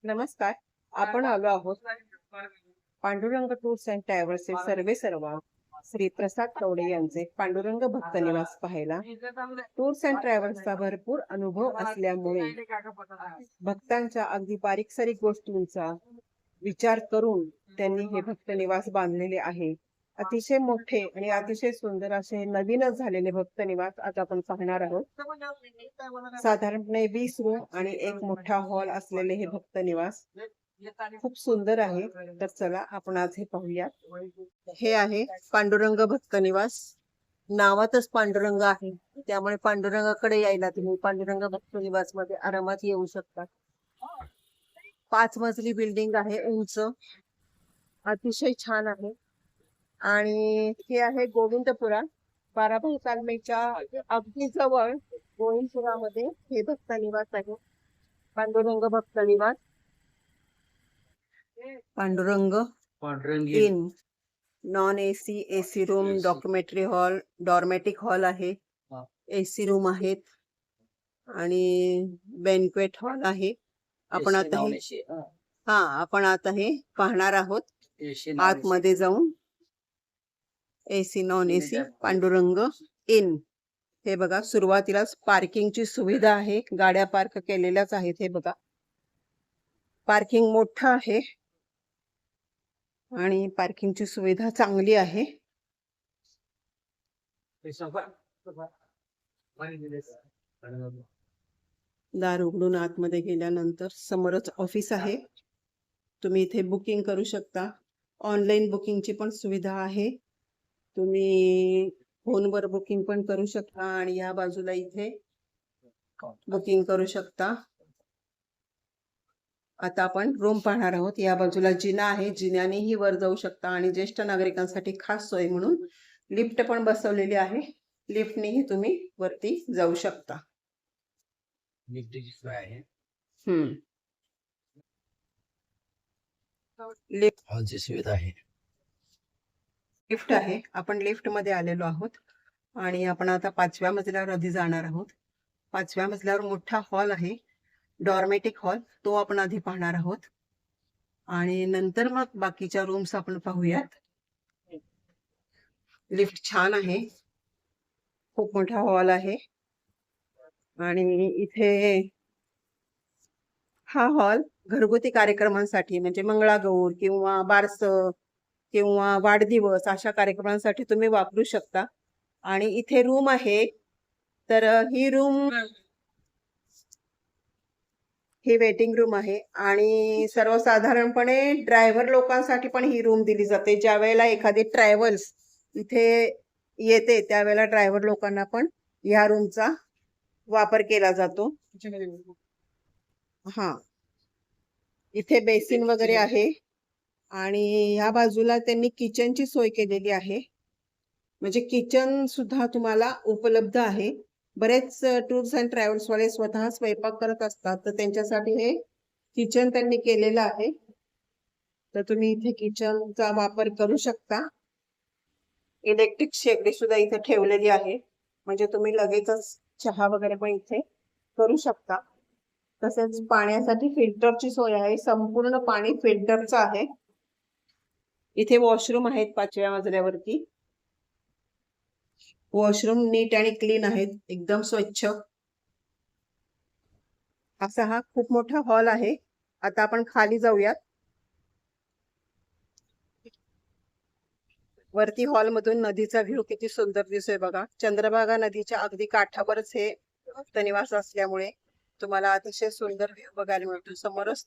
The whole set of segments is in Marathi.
नमस्कार. आपण आलो आहोत पांडुरंग टूर्स अँड ट्रॅव्हल्सचे सर्वेसर्वा श्री प्रसाद कवडे यांचे पांडुरंग भक्त निवास पाहायला. टूर्स अँड ट्रॅव्हल्सचा भरपूर अनुभव असल्यामुळे भक्तांच्या अगदी बारीक-सारीक गोष्टींचा विचार करून त्यांनी हे भक्त निवास बांधलेले आहे. अतिशय मोठे आणि अतिशय सुंदर असे नवीनच झालेले भक्त निवास आज आपण पाहणार आहोत. साधारणपणे 20 रूम आणि एक मोठा हॉल असलेले हे भक्त निवास खूप सुंदर आहे. तर चला आपण आज हे पाहूया. हे आहे पांडुरंग भक्त निवास. नावातच पांडुरंग आहे, त्यामुळे पांडुरंगाकडे यायला तुम्ही पांडुरंग भक्त निवास मध्ये आरामात येऊ शकता. 5 मजली बिल्डिंग आहे, उंच, अतिशय छान आहे. आणि हे आहे गोविंदपुरा. बाराभाई तालमीच्या अगदी जवळ गोविंदपुरामध्ये हे भक्त निवास आहे, पांडुरंग भक्त निवास. Pandurang in non AC, AC room, documentary hall, dormitory hall आहे, एसी रूम आहेत आणि बँक्वेट हॉल आहे. आपण आता हे पाहणार आहोत. आतमध्ये जाऊन AC non AC Pandurang in. हे बघा, सुरुवातीलाच पार्किंगची सुविधा आहे, गाड्या पार्क केलेल्याच आहेत. हे बघा, पार्किंग मोठं आहे आणि पार्किंगची सुविधा चांगली आहे. दार उघडून आतमध्ये गेल्यानंतर समोरच ऑफिस आहे. तुम्ही इथे बुकिंग करू शकता. ऑनलाईन बुकिंगची पण सुविधा आहे. तुम्ही फोनवर बुकिंग पण करू शकता आणि या बाजूला इथे बुकिंग करू शकता. आता आपण रूम पाहणार आहोत. या बाजूला जिना आहे, जिन्यानेही वर जाऊ शकता आणि ज्येष्ठ नागरिकांसाठी खास सोय म्हणून लिफ्ट पण बसवलेली आहे. लिफ्टनेही तुम्ही वरती जाऊ शकता. लिफ्टची सोय आहे. लिफ्ट हॉलची सुविधा आहे. लिफ्ट आहे. आपण लिफ्ट मध्ये आलेलो आहोत आणि आपण आता 5व्या मजल्यावर आधी जाणार आहोत. 5व्या मजल्यावर मोठा हॉल आहे, डॉर्मेटिक हॉल. तो आपण आधी पाहणार आहोत आणि नंतर मग बाकीच्या रूम्स आपण पाहूयात. लिफ्ट छान आहे, खूप मोठा हॉल आहे आणि इथे हा हॉल घरगुती कार्यक्रमांसाठी म्हणजे मंगळागौर किंवा बारस किंवा वाढदिवस अशा कार्यक्रमांसाठी तुम्ही वापरू शकता. आणि इथे रूम आहे, तर ही वेटिंग रूम आहे आणि सर्वसाधारणपणे ड्रायव्हर लोकांसाठी पण ही रूम दिली जाते. ज्या वेळेला एखादी ट्रॅव्हल्स इथे येते त्यावेळेला ड्रायव्हर लोकांना पण ह्या रूमचा वापर केला जातो. हा, इथे बेसिन वगैरे आहे आणि ह्या बाजूला त्यांनी किचनची सोय केलेली आहे, म्हणजे किचन सुद्धा तुम्हाला उपलब्ध आहे. बरेच टूर्स अँड ट्रॅव्हल्स वाले स्वतः स्वयंपाक करत असतात, तर त्यांच्यासाठी हे किचन त्यांनी केलेलं आहे. तर तुम्ही इथे किचनचा वापर करू शकता. इलेक्ट्रिक शेगडी सुद्धा इथे ठेवलेली आहे, म्हणजे तुम्ही लगेचच चहा वगैरे पण इथे करू शकता. तसेच पाण्यासाठी फिल्टरची सोय आहे, संपूर्ण पाणी फिल्टरचं आहे. इथे वॉशरूम आहेत 5व्या मजल्यावरती. वॉशरूम नीट आणि क्लीन आहेत, एकदम स्वच्छ. असा हा खूप मोठा हॉल आहे. आता आपण खाली जाऊयात. वरती हॉल मधून नदीचा व्ह्यू किती सुंदर दिसतोय बघा. चंद्रभागा नदीच्या अगदी काठावरच हे भक्त निवास असल्यामुळे तुम्हाला अतिशय सुंदर व्ह्यू बघायला मिळतो. समोरच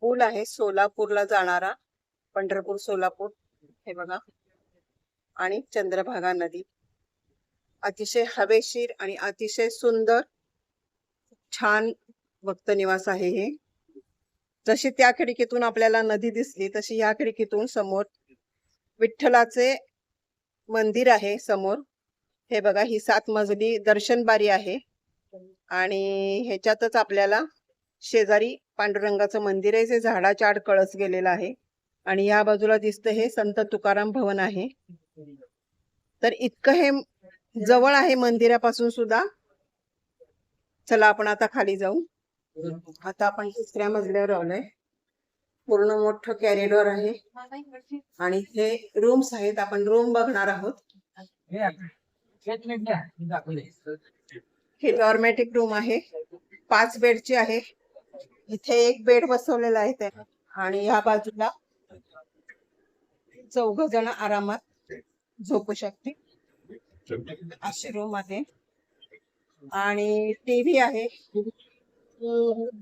पूल आहे सोलापूरला जाणारा, पंढरपूर सोलापूर, हे बघा. आणि चंद्रभागा नदी. अतिशय हवेशीर आणि अतिशय सुंदर छान भक्त निवास आहे हे. जशी त्या खिडकीतून आपल्याला नदी दिसली तशी या खिडकीतून समोर विठ्ठलाचे मंदिर आहे समोर. हे बघा, ही 7 मजली दर्शन बारी आहे आणि ह्याच्यातच आपल्याला शेजारी पांडुरंगाचं मंदिर आहे, जे झाडाच्या आड कळस गेलेलं आहे. आणि या बाजूला दिसतं हे संत तुकाराम भवन आहे. तर इतकं हे जवळ आहे मंदिरापासून सुद्धा. चला आपण आता खाली जाऊ. आता आपण तिसऱ्या मजल्यावर आलोय. पूर्ण मोठं कॅरिडॉर आहे आणि इथे रूम्स आहेत. आपण रूम बघणार आहोत. हे डॉर्मेटिक रूम आहे. 5 बेडची आहे. इथे एक बेड बसवलेला आहे त्याने आणि या बाजूला 4 जण आरामात झोपू शकते अशी रूम आहे. आणि टीव्ही आहे.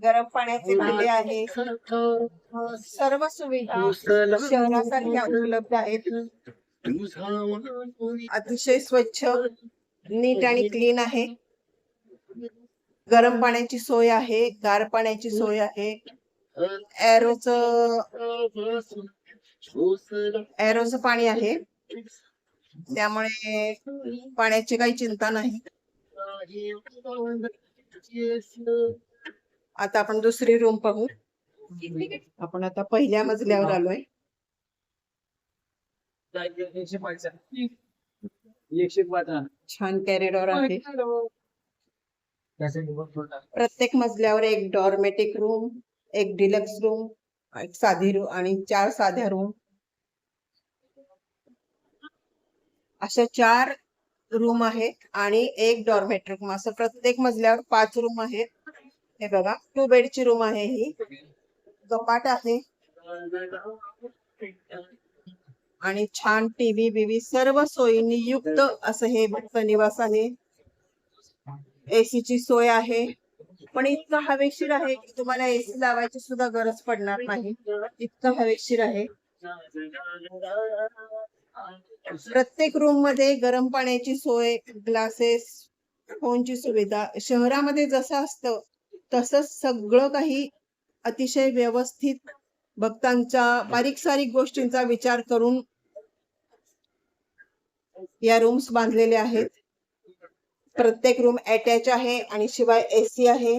गरम पाण्याचे भांडे आहे. सर्व सुविधा शहरासारख्या उपलब्ध आहेत. अतिशय स्वच्छ, नीट आणि क्लीन आहे. गरम पाण्याची सोय आहे. गार पाण्याची सोय आहे. एरोचं पाणी आहे. त्यामुळे पाण्याची काही चिंता नाही. आता आपण दुसरी रूम पाहू. आपण आता पहिल्या मजल्यावर आलोय. छान कॅरिडॉर आहे. प्रत्येक मजल्यावर एक डॉर्मेटिक रूम, एक डिलक्स रूम, एक साधी रूम आणि 4 साध्या रूम, अशा 4 रूम आहेत आणि एक डॉर्मेटरी रूम. असं प्रत्येक मजल्यावर 5 रूम आहेत. हे बघा, 2 बेडची रूम आहे ही. कपाट आहे आणि छान टीव्ही बीव्ही सर्व सोयींनी युक्त असं हे भक्त निवास आहे. एसीची सोय आहे. पण इतकं हवेशीर आहे की तुम्हाला एसी लावायची सुद्धा गरज पडणार नाही. इतकं हवेशीर आहे. प्रत्येक रूम मध्ये गरम पाण्याची सोय, ग्लासेस, फोनची सुविधा. शहरामध्ये जसं असतं तसंच सगळं काही अतिशय व्यवस्थित भक्तांच्या बारीक सारीक गोष्टींचा विचार करून या रूम्स बांधलेले आहेत. प्रत्येक रूम अटॅच आहे आणि शिवाय एसी आहे.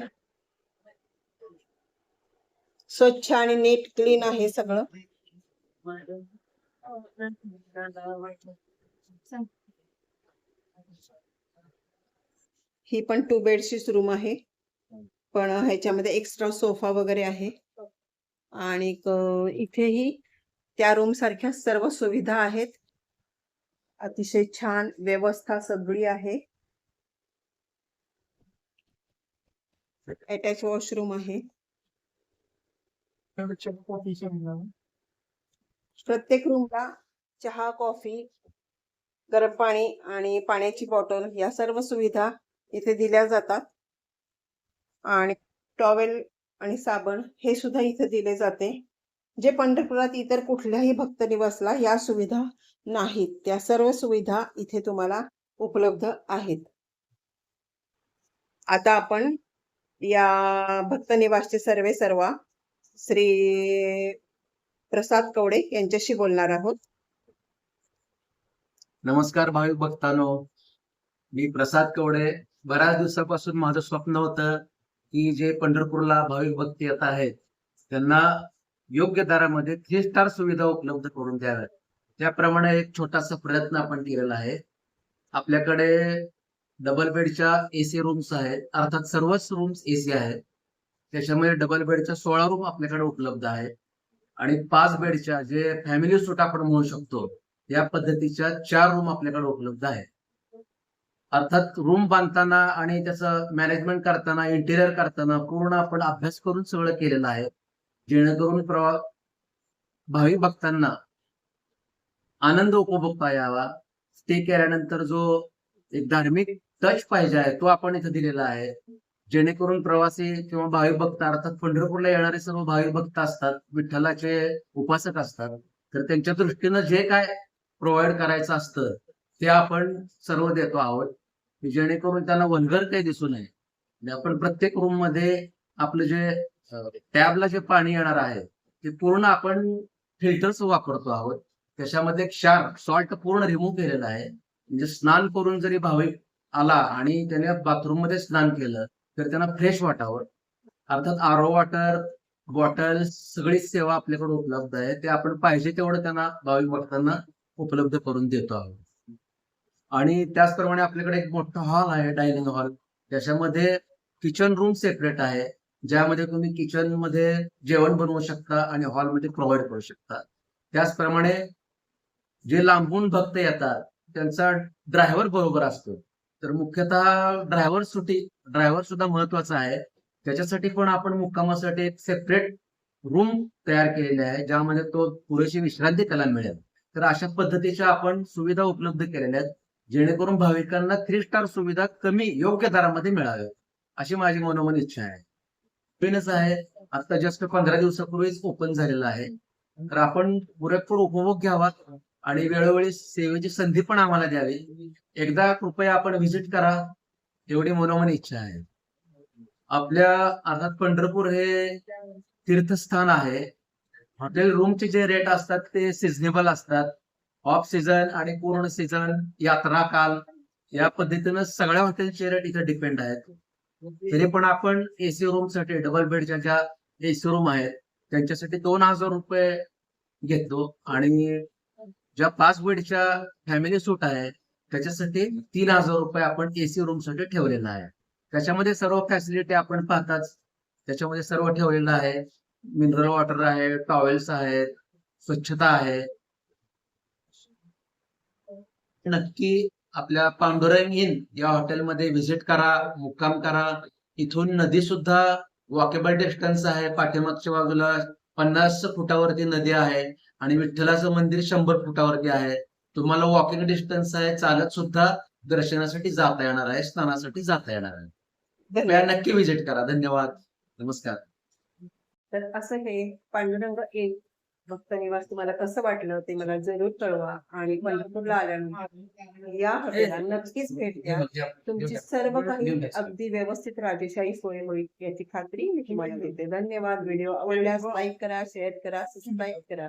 स्वच्छ आणि नीट क्लीन आहे सगळं. ही पण 2 बेडचीच रूम आहे. पण ह्याच्यामध्ये एक्स्ट्रा सोफा वगैरे आहे. आणि इथेही त्या रूम सारख्या सर्व सुविधा आहेत. अतिशय छान व्यवस्था सगळी आहे. अटॅच वॉशरूम आहे. प्रत्येक रूमला चहा, कॉफी, गरम पाणी आणि पाण्याची बॉटल या सर्व सुविधा इथे दिल्या जातात. आणि टॉवेल आणि साबण हे सुद्धा इथे दिले जाते. जे पंढरपुरात इतर कुठल्याही भक्त निवासला या सुविधा नाहीत, त्या सर्व सुविधा इथे तुम्हाला उपलब्ध आहेत. आता आपण या भक्त निवासचे सर्वेसर्वा श्री प्रसाद कवडे यांच्याशी बोलणार आहोत. नमस्कार भाविक भक्तांनो, मी प्रसाद कवडे. बऱ्याच दिवसापासून माझं स्वप्न होतं की जे पंढरपूरला भाविक भक्त येत आहेत त्यांना योग्य दरामध्ये 3 स्टार सुविधा उपलब्ध करून द्याव्यात. त्याप्रमाणे एक छोटासा प्रयत्न आपण केलेला आहे. आपल्याकडे डबल बेडच्या एसी रूम्स आहेत. अर्थात सर्वच रूम्स एसी आहेत. त्याच्यामुळे डबल बेडच्या 16 रूम आपल्याकडे उपलब्ध आहेत आणि 5 बेडच्या जे फॅमिली सूट आपण म्हणू शकतो या पद्धतीच्या 4 रूम आपल्याकडे उपलब्ध आहेत. अर्थात रूम बांधताना आणि त्याचं मॅनेजमेंट करताना, इंटिरियर करताना पूर्ण आपण अभ्यास करून सगळं केलेलं आहे, जेणेकरून भाविक भक्तांना आनंद उपभोगता यावा. स्टे केल्यानंतर जो एक धार्मिक टच पाहिजे आहे तो आपण इथे दिलेला आहे, जेणेकरून प्रवासी किंवा भाविक भक्त, अर्थात पंढरपूरला येणारे सर्व भाविक भक्त असतात, विठ्ठलाचे उपासक असतात, तर त्यांच्या दृष्टीनं जे काय प्रोव्हाइड करायचं असतं ते आपण सर्व देतो आहोत, जेणेकरून त्यांना वल्गर काही दिसू नये. आपण प्रत्येक रूम मध्ये आपलं जे टॅबला जे पाणी येणार आहे ते पूर्ण आपण फिल्टर्स वापरतो आहोत. त्याच्यामध्ये क्षार, सॉल्ट पूर्ण रिमूव्ह केलेला आहे. म्हणजे स्नान करून जरी भाविक आला आणि त्याने बाथरूम मध्ये स्नान केलं तर त्यांना फ्रेश वाटावं. अर्थात आरो वॉटर, बॉटल सगळी सेवा आपल्याकडे उपलब्ध आहे. ते आपण पाहिजे तेवढं त्यांना भाविक भक्तांना उपलब्ध करून देतो आहोत. आणि त्याचप्रमाणे आपल्याकडे एक मोठा हॉल आहे, डायनिंग हॉल. त्याच्यामध्ये किचन रूम सेपरेट आहे, ज्यामध्ये तुम्ही किचन मध्ये जेवण बनवू शकता आणि हॉलमध्ये प्रोव्हाइड करू शकता. त्याचप्रमाणे जे लांबून भक्त येतात त्यांचा ड्रायव्हर बरोबर असतो. तर मुख्यतः ड्रायव्हर सुद्धा महत्वाचा आहे. त्याच्यासाठी पण आपण मुक्कामासाठी एक सेपरेट रूम तयार केलेली आहे, ज्यामध्ये तो पुरेशी विश्रांती त्याला मिळेल. तर अशा पद्धतीच्या आपण सुविधा उपलब्ध केलेल्या आहेत, जेणेकरून भाविकांना 3 स्टार सुविधा कमी योग्य दरामध्ये मिळाव्या, अशी माझी मनोमन इच्छा आहे. नवीनच आहे, आता जस्ट 15 दिवसापूर्वीच ओपन झालेलं आहे. तर आपण पुरेपूर उपभोग घ्यावा आणि वेळोवेळी सेवेची संधी पण आम्हाला द्यावी. एकदा कृपया आपण व्हिजिट करा, एवढी मनोमन इच्छा आहे. आपल्या अर्थात पंढरपूर हे तीर्थस्थान आहे. हॉटेल रूमचे जे रेट असतात ते सिझनेबल असतात. ऑफ सीझन आणि पूर्ण सीझन, यात्रा काल या पद्धतीनं सगळ्या हॉटेलचे रेट इथे डिपेंड आहेत. तरी पण आपण एसी रूम साठी डबल बेडच्या ज्या एसी रूम आहेत त्यांच्यासाठी ₹2000 घेतो आणि ज्या 5 बेडच्या फॅमिली सूट आहे त्याच्यासाठी ₹3000 आपण एसी रूम साठी ठेवलेला आहे. त्याच्यामध्ये सर्व फॅसिलिटी आपण पाहताच. त्याच्यामध्ये सर्व ठेवलेलं आहे. मिनरल वॉटर आहे, टॉवेल्स आहेत, स्वच्छता आहे. नक्की आपल्या पांडुरंग इन या हॉटेलमध्ये व्हिजिट करा, मुक्काम करा. इथून नदी सुद्धा वॉकेबल डिस्टन्स आहे. पाठीमागच्या बाजूला 50 फुटावरती नदी आहे आणि विठ्ठलाचं मंदिर 100 फुटावरती आहे. तुम्हाला वॉकिंग डिस्टन्स आहे. चालत सुद्धा दर्शनासाठी जाता येणार आहे, स्नानासाठी जाता येणार आहे. कृपया नक्की व्हिजिट करा. धन्यवाद. नमस्कार. तर असं हे पांडुरंग एक भक्त निवास तुम्हाला कसं वाटलं ते मला जरूर कळवा आणि पंढरपूरला आल्यानंतर या हॉटेलला नक्कीच भेट द्या. तुमची सर्व काही अगदी व्यवस्थित राजेशाही सोय होईल याची खात्री मी तुम्हाला देते. धन्यवाद. व्हिडिओ आवडल्यास लाईक करा, शेअर करा, सबस्क्राईब करा.